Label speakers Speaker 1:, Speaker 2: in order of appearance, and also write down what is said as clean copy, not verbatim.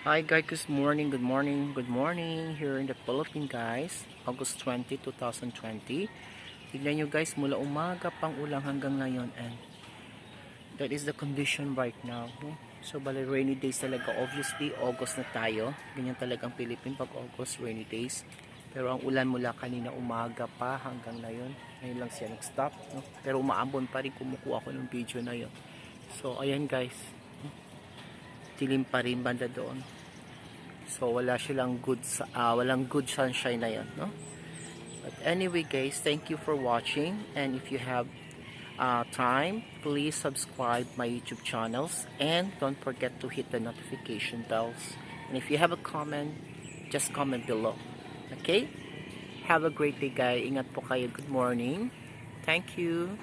Speaker 1: Hi guys, good morning, good morning here in the Philippines guys. August 20, 2020. Tignan nyo guys, mula umaga pang ulang hanggang ngayon and that is the condition right now. No? So bali rainy days talaga, obviously August na tayo. Ganyan talaga ang Philippines pag August, rainy days. Pero ang ulan mula kanina umaga pa hanggang ngayon. Ngayon lang siya nag-stop. No? Pero umaambon pa rin, kumukuha ko ng video na yon. So ayan guys, dilim pa rin banda doon. So wala silang walang good sunshine na 'yon, no? But anyway guys, thank you for watching, and if you have time, please subscribe my YouTube channels and don't forget to hit the notification bells. And if you have a comment, just comment below. Okay? Have a great day guys. Ingat po kayo. Good morning. Thank you.